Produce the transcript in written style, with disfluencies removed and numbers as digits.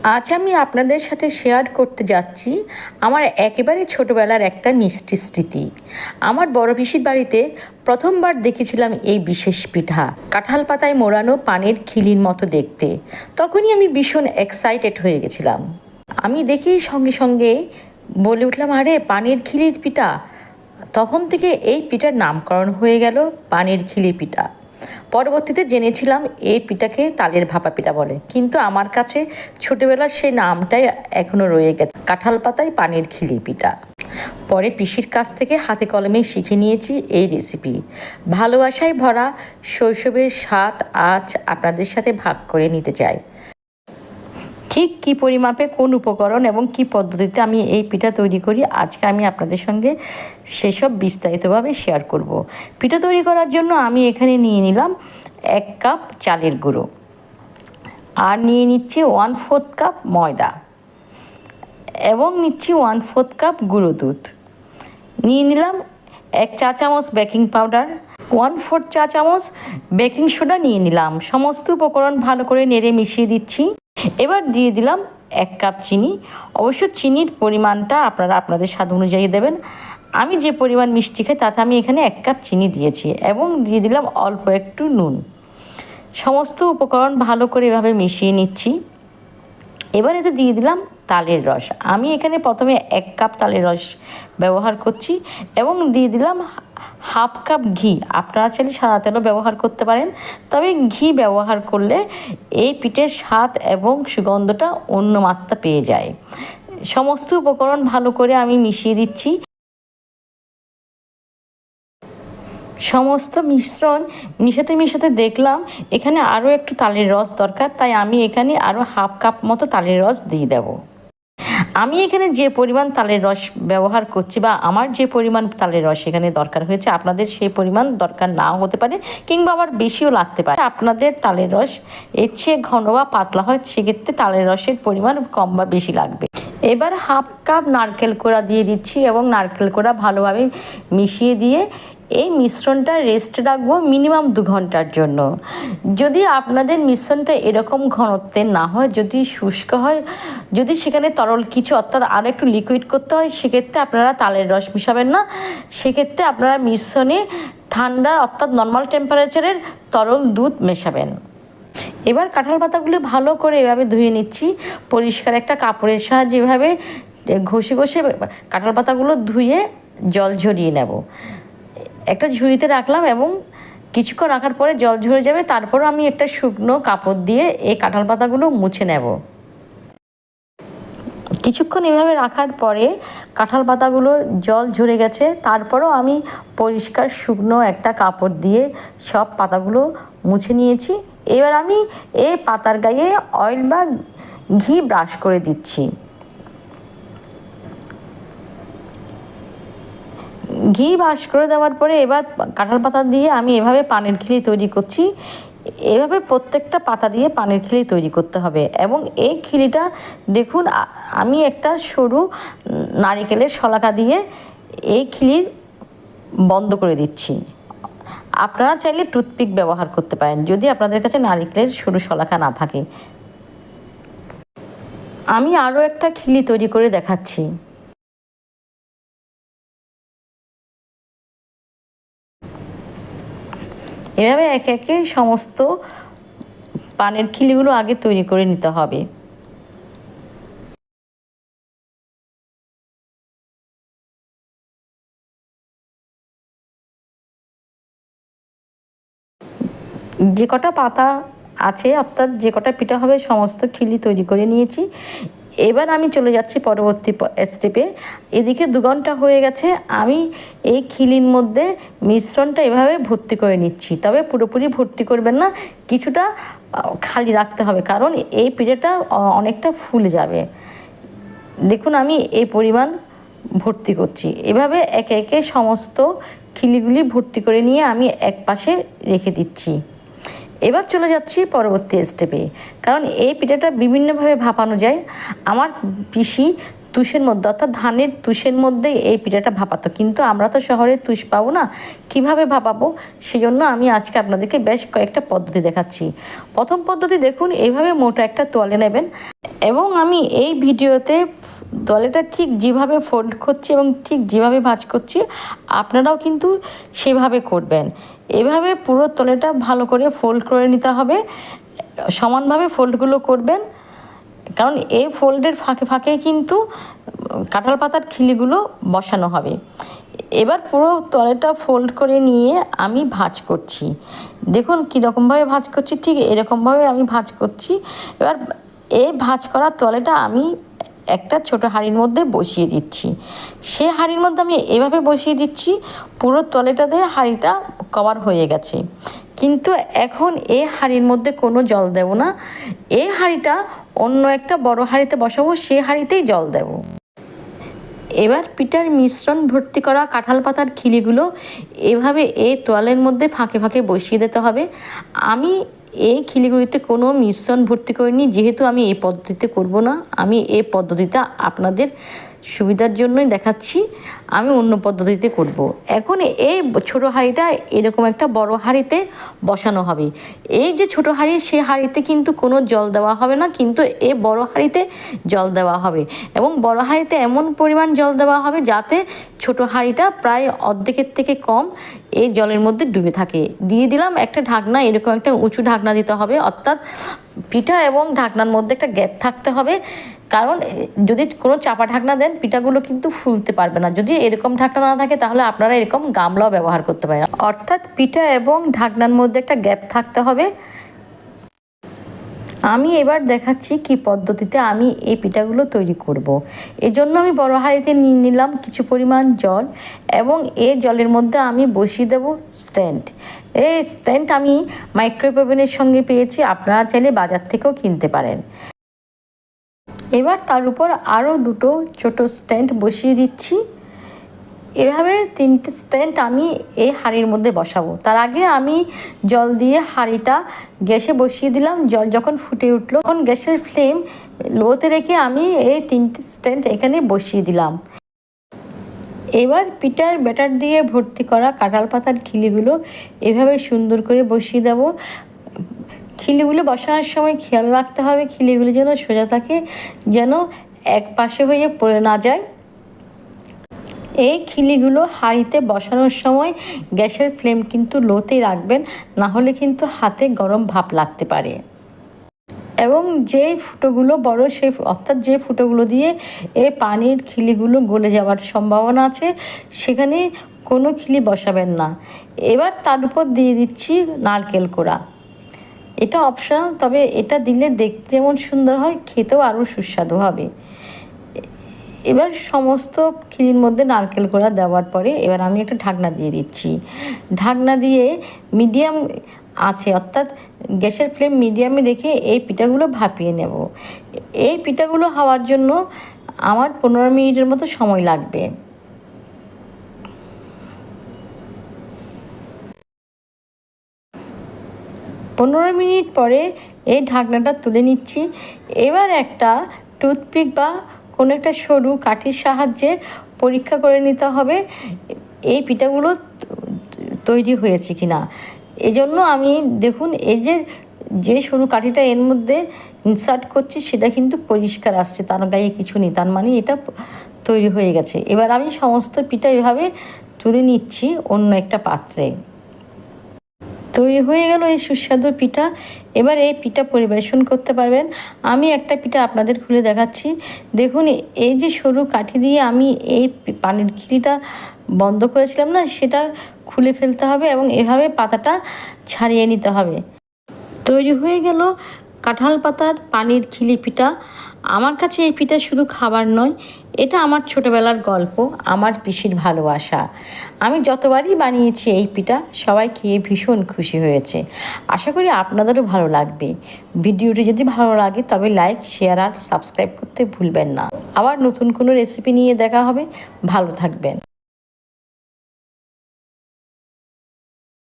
আজ আমি আপনাদের সাথে শেয়ার করতে যাচ্ছি আমার একেবারে ছোটোবেলার একটা মিষ্টি স্মৃতি। আমার বড় পিসির বাড়িতে প্রথমবার দেখেছিলাম এই বিশেষ পিঠা, কাঁঠাল পাতায় মোড়ানো পানের খিলির মতো দেখতে। তখনই আমি ভীষণ এক্সাইটেড হয়ে গেছিলাম। আমি দেখেই সঙ্গে সঙ্গে বলে উঠলাম, আরে পানের খিলির পিঠা। তখন থেকে এই পিঠার নামকরণ হয়ে গেল পানের খিলি পিঠা। পরবর্তীতে জেনেছিলাম এই পিঠাকে তালের ভাপা পিঠা বলে, কিন্তু আমার কাছে ছোটোবেলার সেই নামটাই এখনও রয়ে গেছে, কাঁঠাল পাতায় পানের খিলি পিঠা। পরে পিসির কাছ থেকে হাতে কলমে শিখে নিয়েছি এই রেসিপি। ভালোবাসায় ভরা শৈশবের স্বাদ আজ আপনাদের সাথে ভাগ করে নিতে চাই। ঠিক কী পরিমাপে কোন উপকরণ এবং কী পদ্ধতিতে আমি এই পিঠা তৈরি করি, আজকে আমি আপনাদের সঙ্গে সেসব বিস্তারিতভাবে শেয়ার করব। পিঠা তৈরি করার জন্য আমি এখানে নিয়ে নিলাম 1 কাপ চালের গুঁড়ো, আর নিয়ে নিচ্ছি 1/4 কাপ ময়দা, এবং নিচ্ছি 1/4 কাপ গুঁড়ো দুধ। নিয়ে নিলাম 1 চা চামচ বেকিং পাউডার, 1/4 চা চামচ বেকিং সোডা নিয়ে নিলাম। সমস্ত উপকরণ ভালো করে নেড়ে মিশিয়ে দিচ্ছি। এবার দিয়ে দিলাম 1 কাপ চিনি। অবশ্য চিনির পরিমাণটা আপনারা আপনাদের স্বাদ অনুযায়ী দেবেন। আমি যে পরিমাণ মিষ্টি খাই তাতে আমি এখানে 1 কাপ চিনি দিয়েছি, এবং দিয়ে দিলাম অল্প একটু নুন। সমস্ত উপকরণ ভালো করে এভাবে মিশিয়ে নিচ্ছি। এবার এতে দিয়ে দিলাম তালের রস। আমি এখানে প্রথমে 1 কাপ তালের রস ব্যবহার করছি, এবং দিয়ে দিলাম 1/2 কাপ ঘি। আপনারা চাইলে সাদা তেলও ব্যবহার করতে পারেন, তবে ঘি ব্যবহার করলে এই পিঠের স্বাদ এবং সুগন্ধটা অন্য মাত্রা পেয়ে যায়। সমস্ত উপকরণ ভালো করে আমি মিশিয়ে দিচ্ছি। সমস্ত মিশ্রণ মিশাতে মিশাতে দেখলাম এখানে আরও একটু তালের রস দরকার, তাই আমি এখানে আরও 1/2 কাপ মতো তালের রস দিয়ে দেব। আমি এখানে যে পরিমাণ তালের রস ব্যবহার করছি, বা আমার যে পরিমাণ তালের রস এখানে দরকার হয়েছে, আপনাদের সেই পরিমাণ দরকার নাও হতে পারে, কিংবা আবার বেশিও লাগতে পারে। আপনাদের তালের রস এর চেয়ে ঘন বা পাতলা হয়, সেক্ষেত্রে তালের রসের পরিমাণ কম বা বেশি লাগবে। এবার 1/2 কাপ নারকেল কোড়া দিয়ে দিচ্ছি, এবং নারকেল কোড়া ভালোভাবে মিশিয়ে দিয়ে এই মিশ্রণটা রেস্টে রাখবো মিনিমাম 2 ঘন্টার জন্য। যদি আপনাদের মিশ্রণটা এরকম ঘনত্বের না হয়, যদি শুষ্ক হয়, যদি সেখানে তরল কিছু অর্থাৎ আরও একটু লিকুইড করতে হয়, সেক্ষেত্রে আপনারা তালের রস মিশাবেন না। সেক্ষেত্রে আপনারা মিশ্রণে ঠান্ডা অর্থাৎ নর্মাল টেম্পারেচারের তরল দুধ মেশাবেন। এবার কাঁঠাল পাতাগুলো ভালো করে এভাবে ধুয়ে নিচ্ছি। পরিষ্কার একটা কাপড়ের সাহায্যে এভাবে ঘষে ঘষে কাঁঠাল পাতাগুলো ধুয়ে জল ঝরিয়ে নেব। একটা ঝুড়িতে রাখলাম, এবং কিছুক্ষণ রাখার পরে জল ঝরে যাবে। তারপরও আমি একটা শুকনো কাপড় দিয়ে এই কাঁঠাল পাতাগুলো মুছে নেব। কিছুক্ষণ এভাবে রাখার পরে কাঁঠাল পাতাগুলোর জল ঝরে গেছে। তারপরও আমি পরিষ্কার শুকনো একটা কাপড় দিয়ে সব পাতাগুলো মুছে নিয়েছি। এবার আমি এই পাতার গায়ে অয়েল বা ঘি ব্রাশ করে দিচ্ছি। ঘি ব্রাশ করে দেওয়ার পরে এবার কাঁঠাল পাতা দিয়ে আমি এভাবে পানের খিলি তৈরি করছি। এভাবে প্রত্যেকটা পাতা দিয়ে পানের খিলি তৈরি করতে হবে। এবং এই খিলিটা দেখুন, আমি একটা সরু নারিকেলের শলাকা দিয়ে এই খিলির বন্ধ করে দিচ্ছি। আপনারা চাইলে টুথপিক ব্যবহার করতে পারেন যদি আপনাদের কাছে নারিকেলের সরু শলাকা না থাকে। আমি আরও একটা খিলি তৈরি করে দেখাচ্ছি। এভাবে একে একে সমস্ত পানের খিলিগুলো আগে তৈরি করে নিতে হবে। যে কটা পাতা আছে অর্থাৎ যে কটা পিঠা হবে সমস্ত খিলি তৈরি করে নিয়েছি। এবার আমি চলে যাচ্ছি পরবর্তী স্টেপে। এদিকে 2 ঘন্টা হয়ে গেছে। আমি এই খিলির মধ্যে মিশ্রণটা এভাবে ভর্তি করে নিচ্ছি, তবে পুরোপুরি ভর্তি করবেন না, কিছুটা খালি রাখতে হবে, কারণ এই পিঠাটা অনেকটা ফুলে যাবে। দেখুন আমি এই পরিমাণ ভর্তি করছি। এভাবে একে একে সমস্ত খিলিগুলি ভর্তি করে নিয়ে আমি এক পাশে রেখে দিচ্ছি। এবার চলে যাচ্ছি পরবর্তী স্টেপে, কারণ এই পিঠাটা বিভিন্নভাবে ভাপানো যায়। আমার পিসি তুষের মধ্যে অর্থাৎ ধানের তুষের মধ্যে এই পিঠাটা ভাপাতো, কিন্তু আমরা তো শহরে তুষ পাবো না, কিভাবে ভাপাবো? সেজন্য আমি আজকে আপনাদেরকে বেশ কয়েকটা পদ্ধতি দেখাচ্ছি। প্রথম পদ্ধতি দেখুন, এইভাবে মোটা একটা তোয়ালে নেবেন এবং আমি এই ভিডিওতে তোয়ালেটা ঠিক যেভাবে ফোল্ড করছি এবং ঠিক যেভাবে ভাঁজ করছি আপনারাও কিন্তু সেভাবে করবেন। এভাবে পুরো তোয়ালেটা ভালো করে ফোল্ড করে নিতে হবে, সমানভাবে ফোল্ডগুলো করবেন, কারণ এই ফোল্ডের ফাঁকে ফাঁকে কিন্তু কাঁঠাল পাতার খিলিগুলো বসানো হবে। এবার পুরো তোয়ালেটা ফোল্ড করে নিয়ে আমি ভাঁজ করছি। দেখুন কীরকমভাবে ভাঁজ করছি, ঠিক এরকমভাবে আমি ভাঁজ করছি। এবার এই ভাঁজ করা তোয়ালেটা আমি একটা ছোট হাঁড়ির মধ্যে বসিয়ে দিচ্ছি। সে হাঁড়ির মধ্যে আমি এভাবে বসিয়ে দিচ্ছি, পুরো তোয়ালেটাতে হাঁড়িটা কভার হয়ে গেছে। কিন্তু এখন এই হাঁড়ির মধ্যে কোনো জল দেব না, এই হাঁড়িটা অন্য একটা বড় হাঁড়িতে বসাবো, সে হাঁড়িতেই জল দেব। এবার পিঠার মিশ্রণ ভর্তি করা কাঁঠাল পাতার খিলিগুলো এভাবে এই তোয়ালের মধ্যে ফাঁকে ফাঁকে বসিয়ে দিতে হবে। আমি এই খিলিগুলিতে কোনো মিশ্রণ ভর্তি করিনি, যেহেতু আমি এই পদ্ধতিতে করব না। আমি এই পদ্ধতিটা আপনাদের সুবিধার জন্যই দেখাচ্ছি, আমি অন্য পদ্ধতিতে করব। এখন এই ছোট হাঁড়িটা এরকম একটা বড় হাঁড়িতে বসানো হবে। এই যে ছোট হাঁড়ি, সে হাঁড়িতে কিন্তু কোনো জল দেওয়া হবে না, কিন্তু এই বড় হাঁড়িতে জল দেওয়া হবে এবং বড় হাঁড়িতে এমন পরিমাণ জল দেওয়া হবে যাতে ছোট হাঁড়িটা প্রায় অর্ধেকের থেকে কম এই জলের মধ্যে ডুবে থাকে। দিয়ে দিলাম একটা ঢাকনা, এরকম একটা উঁচু ঢাকনা দিতে হবে, অর্থাৎ পিঠা এবং ঢাকনার মধ্যে একটা গ্যাপ থাকতে হবে, কারণ যদি কোনো চাপা ঢাকনা দেন পিঠাগুলো কিন্তু ফুলতে পারবে না। যদি এরকম ঢাকনা না থাকে তাহলে আপনারা এরকম গামলাও ব্যবহার করতে পারেন, অর্থাৎ পিঠা এবং ঢাকনার মধ্যে একটা গ্যাপ থাকতে হবে। আমি এবার দেখাচ্ছি কি পদ্ধতিতে আমি এই পিঠাগুলো তৈরি করব। এজন্য আমি বড় হাঁড়িতে নিয়ে নিলাম কিছু পরিমাণ জল এবং এই জলের মধ্যে আমি বসিয়ে দেব স্ট্যান্ড। এই স্ট্যান্ড আমি মাইক্রোওয়েভ ওভেনের সঙ্গে পেয়েছি, আপনারা চাইলে বাজার থেকেও কিনতে পারেন। এবার তার উপর আরও দুটো ছোট স্ট্যান্ড বসিয়ে দিচ্ছি। এভাবে তিনটে স্ট্যান্ড আমি এই হাঁড়ির মধ্যে বসাবো। তার আগে আমি জল দিয়ে হাঁড়িটা গ্যাসে বসিয়ে দিলাম। জল যখন ফুটে উঠলো তখন গ্যাসের ফ্লেম লোতে রেখে আমি এই তিনটে স্ট্যান্ড এখানে বসিয়ে দিলাম। এবার পিঠার ব্যাটার দিয়ে ভর্তি করা কাঁঠাল পাতার খিলিগুলো এভাবে সুন্দর করে বসিয়ে দেবো। খিলিগুলো বসানোর সময় খেয়াল রাখতে হবে খিলিগুলো যেন সোজা থাকে, যেন এক পাশে হয়ে পড়ে না যায়। এই খিলিগুলো হাঁড়িতে বসানোর সময় গ্যাসের ফ্লেম কিন্তু লোতেই রাখবেন, না হলে কিন্তু হাতে গরম ভাপ লাগতে পারে। এবং যে ফুটোগুলো বড়, সেই অর্থাৎ যে ফুটোগুলো দিয়ে এই পানির খিলিগুলো গলে যাওয়ার সম্ভাবনা আছে, সেখানে কোনো খিলি বসাবেন না। এবার তার উপর দিয়ে দিচ্ছি নারকেল কোড়া। এটা অপশনাল, তবে এটা দিলে দেখতে যেমন সুন্দর হয়, খেতেও আরও সুস্বাদু হবে। এবার সমস্ত খিলির মধ্যে নারকেল কোড়া দেওয়ার পরে এবার আমি একটা ঢাকনা দিয়ে দিচ্ছি। ঢাকনা দিয়ে মিডিয়াম আছে, অর্থাৎ গ্যাসের ফ্লেম মিডিয়ামে রেখে এই পিঠাগুলো ভাপিয়ে নেব। এই পিঠাগুলো হওয়ার জন্য আমার 15 মিনিটের মতো সময় লাগবে। পনেরো মিনিট পরে এই ঢাকনাটা তুলে নিচ্ছি। এবার একটা টুথপিক বা কোনো একটা সরু কাঠির সাহায্যে পরীক্ষা করে নিতে হবে এই পিঠাগুলো তৈরি হয়েছে কি না। এজন্য আমি দেখুন এই যে সরু কাঠিটা এর মধ্যে ইনসার্ট করছি সেটা কিন্তু পরিষ্কার আসছে, তার গায়ে কিছু নেই, তার মানে এটা তৈরি হয়ে গেছে। এবার আমি সমস্ত পিঠা এভাবে তুলে নিচ্ছি অন্য একটা পাত্রে। তৈরি হয়ে গেল এই সুস্বাদু পিঠা। এবার এই পিঠা পরিবেশন করতে পারবেন। আমি একটা পিঠা আপনাদের খুলে দেখাচ্ছি। দেখুন এই যে সরু কাঠি দিয়ে আমি এই পানির খিলিটা বন্ধ করেছিলাম না, সেটা খুলে ফেলতে হবে এবং এভাবে পাতাটা ছাড়িয়ে নিতে হবে। তৈরি হয়ে গেল কাঁঠাল পাতার পানির খিলি পিঠা। আমার কাছে এই পিঠা শুধু খাবার নয়, এটা আমার ছোটোবেলার গল্প, আমার পিসির ভালোবাসা। আমি যতবারই বানিয়েছি এই পিঠা সবাই খেয়ে ভীষণ খুশি হয়েছে। আশা করি আপনাদেরও ভালো লাগবে। ভিডিওটি যদি ভালো লাগে তবে লাইক, শেয়ার আর সাবস্ক্রাইব করতে ভুলবেন না। আবার নতুন কোনো রেসিপি নিয়ে দেখা হবে। ভালো থাকবেন।